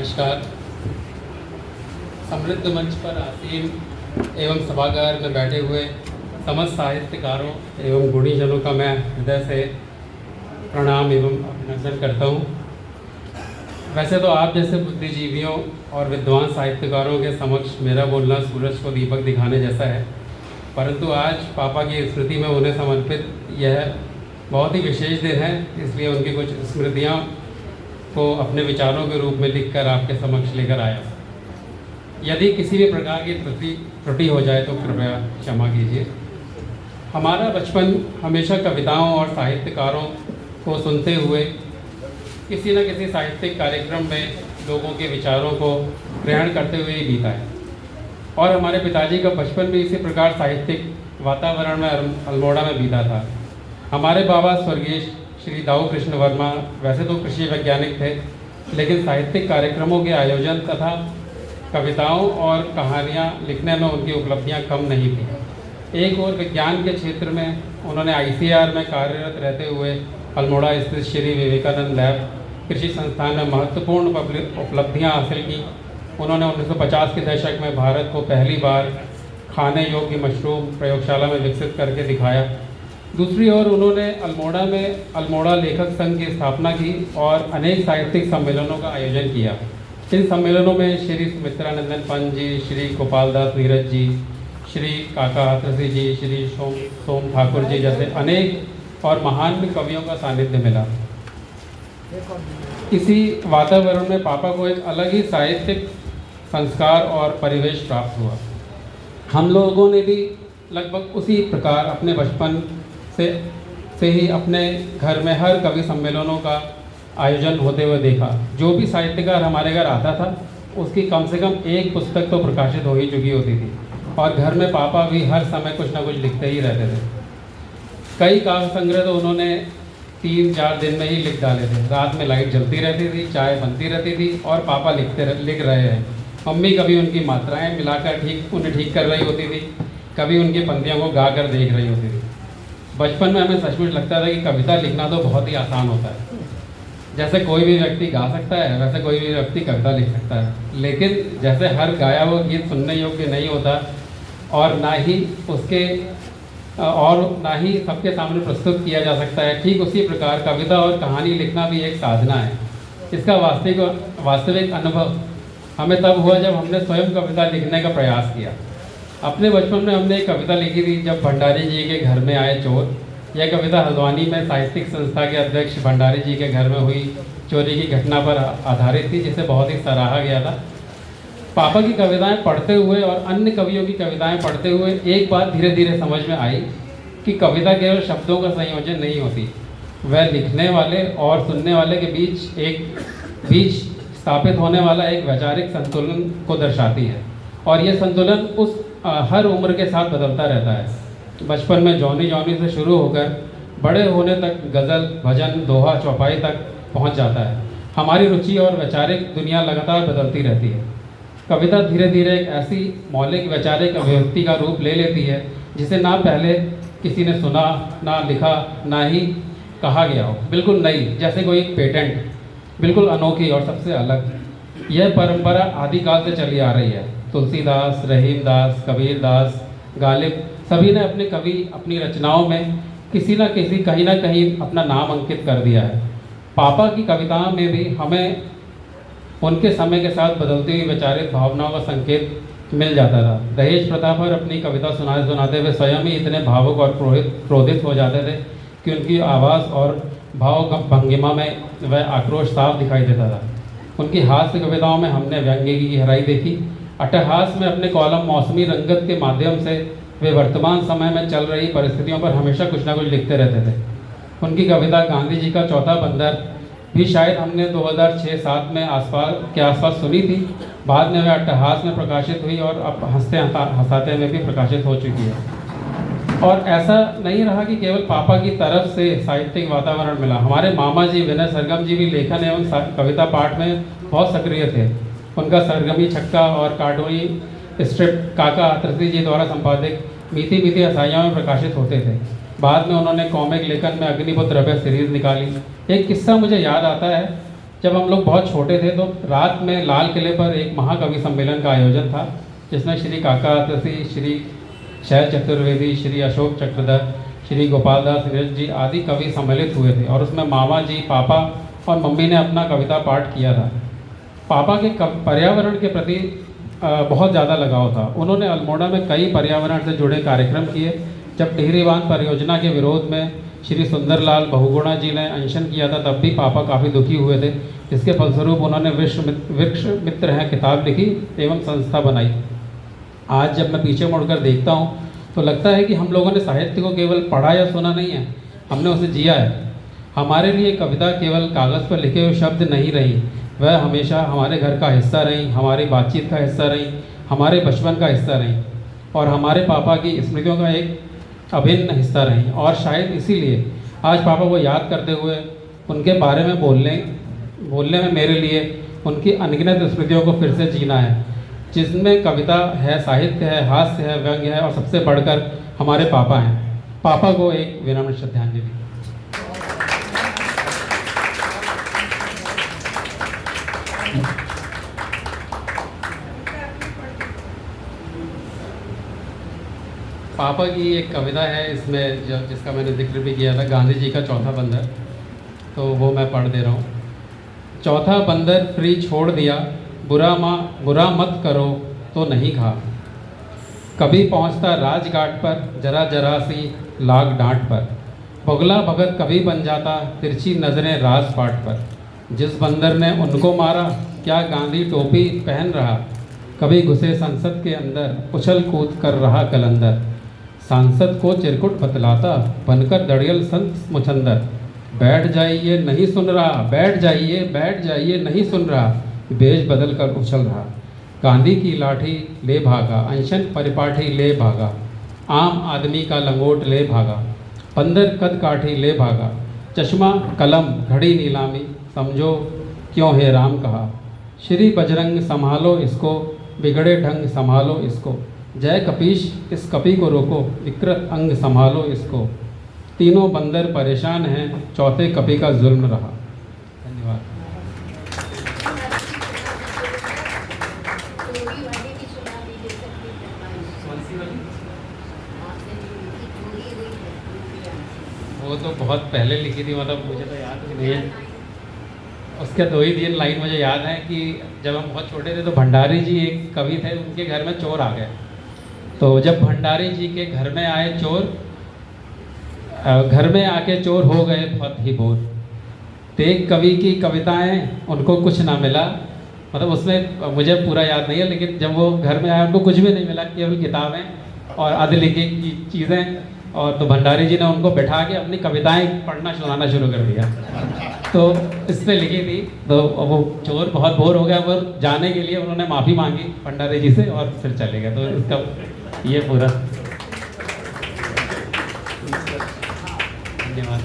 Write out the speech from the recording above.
नमस्कार। समृद्ध मंच पर आसीन एवं सभागार में बैठे हुए समस्त साहित्यकारों एवं गुणीजनों का मैं हृदय से प्रणाम एवं अभिनंदन करता हूँ। वैसे तो आप जैसे बुद्धिजीवियों और विद्वान साहित्यकारों के समक्ष मेरा बोलना सूरज को दीपक दिखाने जैसा है, परंतु आज पापा की स्मृति में उन्हें समर्पित यह बहुत ही विशेष दिन है, इसलिए उनकी कुछ स्मृतियाँ को अपने विचारों के रूप में लिखकर आपके समक्ष लेकर आया। यदि किसी भी प्रकार की त्रुटि हो जाए तो कृपया क्षमा कीजिए। हमारा बचपन हमेशा कविताओं और साहित्यकारों को सुनते हुए किसी न किसी साहित्यिक कार्यक्रम में लोगों के विचारों को ग्रहण करते हुए ही बीता है, और हमारे पिताजी का बचपन भी इसी प्रकार साहित्यिक वातावरण में अल्मोड़ा में बीता था। हमारे बाबा स्वर्गीय श्री दाऊ कृष्ण वर्मा वैसे तो कृषि वैज्ञानिक थे, लेकिन साहित्यिक कार्यक्रमों के आयोजन तथा कविताओं और कहानियाँ लिखने में उनकी उपलब्धियाँ कम नहीं थी। एक और विज्ञान के क्षेत्र में उन्होंने ICAR में कार्यरत रहते हुए अल्मोड़ा स्थित श्री विवेकानंद लैब कृषि संस्थान में महत्वपूर्ण उपलब्धियाँ हासिल की। उन्होंने 1950 के दशक में भारत को पहली बार खाने योग्य मशरूम प्रयोगशाला में विकसित करके दिखाया। दूसरी ओर उन्होंने अल्मोड़ा में अल्मोड़ा लेखक संघ की स्थापना की और अनेक साहित्यिक सम्मेलनों का आयोजन किया। इन सम्मेलनों में श्री सुमित्रानंदन पंत जी, श्री गोपाल दास नीरज जी, श्री काका हाथरसी जी, श्री सोम ठाकुर जी जैसे अनेक और महान कवियों का सानिध्य मिला। इसी वातावरण में पापा को एक अलग ही साहित्यिक संस्कार और परिवेश प्राप्त हुआ। हम लोगों ने भी लगभग उसी प्रकार अपने बचपन से ही अपने घर में हर कवि सम्मेलनों का आयोजन होते हुए देखा। जो भी साहित्यकार हमारे घर आता था उसकी कम से कम एक पुस्तक तो प्रकाशित हो ही चुकी होती थी, और घर में पापा भी हर समय कुछ ना कुछ लिखते ही रहते थे। कई काव्य संग्रह तो उन्होंने 3-4 दिन में ही लिख डाले थे। रात में लाइट जलती रहती थी, चाय बनती रहती थी और पापा लिख रहे हैं। मम्मी कभी उनकी मात्राएँ मिलाकर उन्हें ठीक कर रही होती थी, कभी उनकी पंक्तियों को गा कर देख रही होती थी। बचपन में हमें सचमुच लगता था कि कविता लिखना तो बहुत ही आसान होता है। जैसे कोई भी व्यक्ति गा सकता है वैसे कोई भी व्यक्ति कविता लिख सकता है, लेकिन जैसे हर गाया हुआ गीत सुनने योग्य नहीं होता और ना ही सबके सामने प्रस्तुत किया जा सकता है, ठीक उसी प्रकार कविता और कहानी लिखना भी एक साधना है। इसका वास्तविक अनुभव हमें तब हुआ जब हमने स्वयं कविता लिखने का प्रयास किया। अपने बचपन में हमने एक कविता लिखी थी, जब भंडारी जी के घर में आए चोर। यह कविता हल्द्वानी में साहित्यिक संस्था के अध्यक्ष भंडारी जी के घर में हुई चोरी की घटना पर आधारित थी, जिसे बहुत ही सराहा गया था। पापा की कविताएं पढ़ते हुए और अन्य कवियों की कविताएं पढ़ते हुए एक बात धीरे धीरे समझ में आई कि कविता केवल शब्दों का संयोजन नहीं होती, वह लिखने वाले और सुनने वाले के बीच स्थापित होने वाला एक वैचारिक संतुलन को दर्शाती है, और यह संतुलन उस हर उम्र के साथ बदलता रहता है। बचपन में जौनी से शुरू होकर बड़े होने तक गज़ल, भजन, दोहा, चौपाई तक पहुंच जाता है। हमारी रुचि और वैचारिक दुनिया लगातार बदलती रहती है। कविता धीरे धीरे एक ऐसी मौलिक वैचारिक अभिव्यक्ति का रूप ले लेती है जिसे ना पहले किसी ने सुना, ना लिखा, ना ही कहा गया हो। बिल्कुल नई, जैसे कोई पेटेंट, बिल्कुल अनोखी और सबसे अलग। यह परंपरा आदिकाल से चली आ रही है। तुलसीदास, रहीमदास, कबीरदास, गालिब सभी ने अपनी रचनाओं में किसी न किसी कहीं ना कहीं अपना नाम अंकित कर दिया है। पापा की कविताओं में भी हमें उनके समय के साथ बदलती हुई वैचारिक भावनाओं का संकेत मिल जाता था। दहेज प्रथा पर अपनी कविता सुनाते हुए स्वयं ही इतने भावुक और क्रोधित हो जाते थे कि उनकी आवाज़ और भाव भंगिमा में वह आक्रोश साफ दिखाई देता था। उनकी हास्य कविताओं में हमने व्यंग्य की गहराई देखी। अट्टहास में अपने कॉलम मौसमी रंगत के माध्यम से वे वर्तमान समय में चल रही परिस्थितियों पर हमेशा कुछ ना कुछ लिखते रहते थे। उनकी कविता गांधी जी का चौथा बंदर भी शायद हमने 2006-7 में आसपास सुनी थी। बाद में वह अट्टहास में प्रकाशित हुई और अब हंसते हंसाते में भी प्रकाशित हो चुकी है। और ऐसा नहीं रहा कि केवल पापा की तरफ से साहित्यिक वातावरण मिला। हमारे मामा जी विनय सरगम जी भी लेखन एवं कविता पाठ में बहुत सक्रिय थे। उनका सरगमी छक्का और कार्टूनी स्ट्रिप काका हाथरसी जी द्वारा संपादित मीठी मीठी हसाइयों में प्रकाशित होते थे। बाद में उन्होंने कॉमिक लेखन में अग्निपुत्र रबे सीरीज निकाली। एक किस्सा मुझे याद आता है। जब हम लोग बहुत छोटे थे तो रात में लाल किले पर एक महाकवि सम्मेलन का आयोजन था, जिसमें श्री काकातीर्थी, श्री शैल चतुर्वेदी, श्री अशोक चक्रधर, श्री गोपाल दास नीरज जी आदि कवि सम्मिलित हुए थे। और उसमें मामा जी, पापा और मम्मी ने अपना कविता पाठ किया था। पापा के पर्यावरण के प्रति बहुत ज़्यादा लगाव था। उन्होंने अल्मोड़ा में कई पर्यावरण से जुड़े कार्यक्रम किए। जब टिहरी बांध परियोजना के विरोध में श्री सुंदरलाल बहुगुणा जी ने अनशन किया था, तब भी पापा काफ़ी दुखी हुए थे। इसके फलस्वरूप उन्होंने वृक्ष मित्र हैं किताब लिखी एवं संस्था बनाई। आज जब मैं पीछे मुड़कर देखता हूँ तो लगता है कि हम लोगों ने साहित्य को केवल पढ़ा या सुना नहीं है, हमने उसे जिया है। हमारे लिए कविता केवल कागज़ पर लिखे हुए शब्द नहीं रही, वह हमेशा हमारे घर का हिस्सा रही, हमारी बातचीत का हिस्सा रही, हमारे बचपन का हिस्सा रही और हमारे पापा की स्मृतियों का एक अभिन्न हिस्सा रही। और शायद इसीलिए आज पापा को याद करते हुए उनके बारे में बोलने में मेरे लिए उनकी अनगिनत स्मृतियों को फिर से जीना है, जिसमें कविता है, साहित्य है, हास्य है, व्यंग्य है और सबसे बढ़कर हमारे पापा हैं। पापा को एक विनम्र श्रद्धांजलि। पापा की एक कविता है, इसमें जिसका मैंने जिक्र भी किया था, गांधी जी का चौथा बंदर, तो वो मैं पढ़ दे रहा हूँ। चौथा बंदर फ्री छोड़ दिया, बुरा मत करो तो नहीं खा। कभी पहुँचता राजघाट पर जरा जरा सी लाग डांट पर। बगला भगत कभी बन जाता तिरछी नज़रें राजपाट पर। जिस बंदर ने उनको मारा क्या गांधी टोपी पहन रहा। कभी घुसे संसद के अंदर उछल कूद कर रहा कलंदर। सांसद को चिरकुट बतलाता बनकर दड़ियल संत मुचंदर। बैठ जाइए नहीं सुन रहा, बैठ जाइए नहीं सुन रहा। बेज बदल कर उछल रहा। गांधी की लाठी ले भागा, अनशन परिपाठी ले भागा। आम आदमी का लंगोट ले भागा, बंदर कद काठी ले भागा। चश्मा कलम घड़ी नीलामी, समझो क्यों है राम कहा। श्री बजरंग संभालो इसको, बिगड़े ढंग संभालो इसको। जय कपीश इस कपी को रोको, विकृत अंग संभालो इसको। तीनों बंदर परेशान हैं, चौथे कपी का जुल्म रहा। धन्यवाद। वो तो बहुत पहले लिखी थी, मतलब मुझे तो याद नहीं है। उसके 2 ही 3 लाइन मुझे याद है कि जब हम बहुत छोटे थे तो भंडारी जी एक कवि थे, उनके घर में चोर आ गए। तो जब भंडारी जी के घर में आए चोर, घर में आके चोर हो गए बहुत ही बोर। तेग कवि की कविताएं उनको कुछ ना मिला, मतलब उसमें मुझे पूरा याद नहीं है, लेकिन जब वो घर में आए उनको कुछ भी नहीं मिला, केवल किताबें और अध लिखी की चीज़ें। और तो भंडारी जी ने उनको बैठा के अपनी कविताएं पढ़ना सुनाना शुरू कर दिया। तो इस पर लिखी थी। तो वो चोर बहुत बोर हो गया, वो जाने के लिए उन्होंने माफ़ी मांगी भंडारी जी से और फिर चले गए। तो इसका ये पूरा। धन्यवाद।